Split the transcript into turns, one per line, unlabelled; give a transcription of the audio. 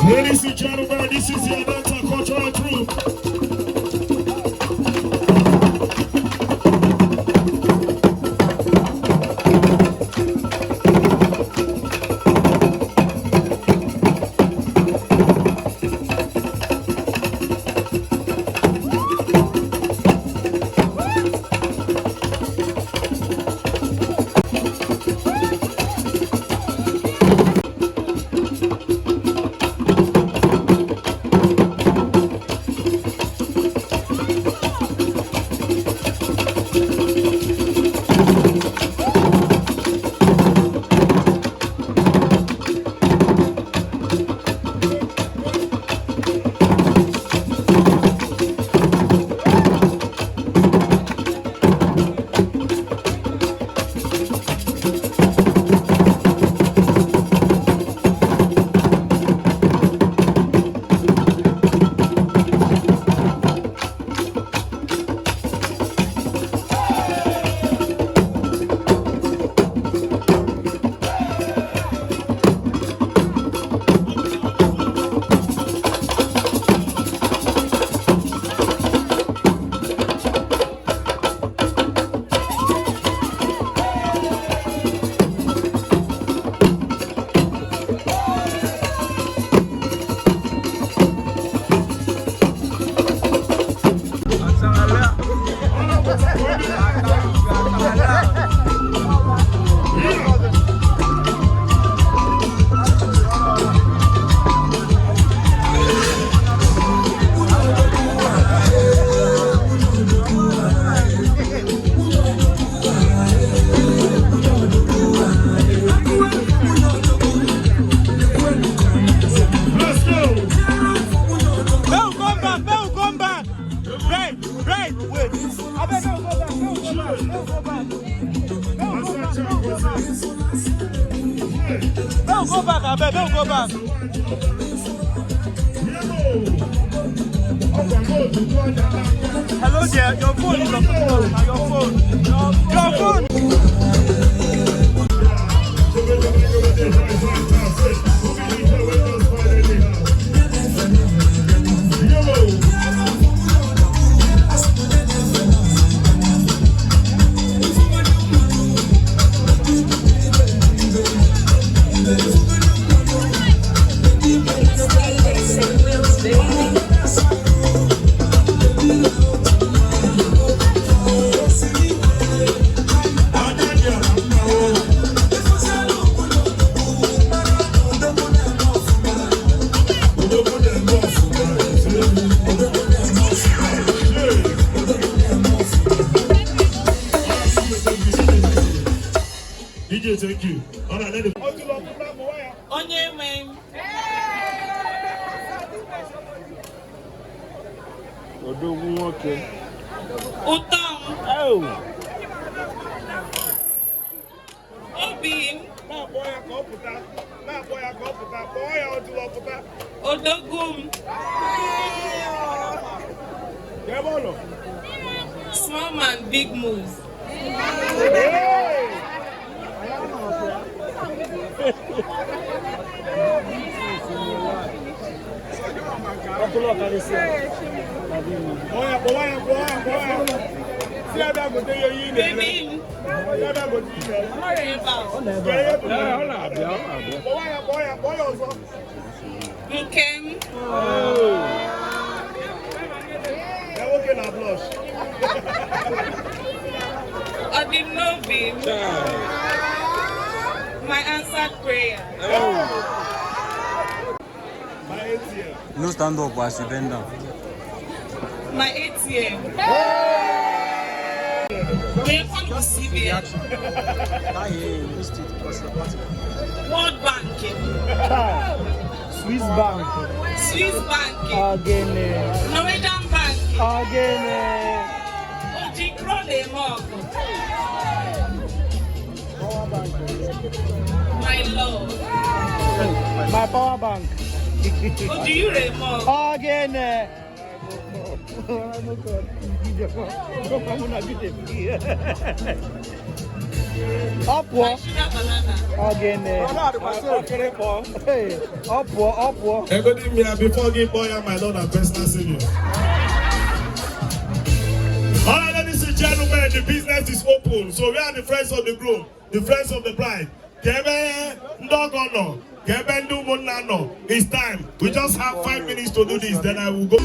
Ladies and gentlemen, this is the Atlanta Cultural Group.
go back, I beg, don't go back. Hello there, your phone is on your phone. Your phone.
Thank you.
Onye man.
Odogun okay.
Utam.
Oh.
Obi.
Na boy akoputa. Boy oduloputa.
Odogum.
Kebolo.
Small man, big moves. My answered prayer.
No stand up as you bend down.
My ATM. Where come to CBN? World Banking.
Swiss Bank.
Swiss Banking.
Again.
Norwegian Banking.
Again.
Ojikrole Mog. My love.
My power bank.
Ojire Mog.
Again. Upward. Again. Hey, upward.
Before give boy my Lord and personal savior. All right, ladies and gentlemen, the business is open. So we are the friends of the groom, the friends of the bride. It's time. We just have 5 minutes to do this. Then I will go. I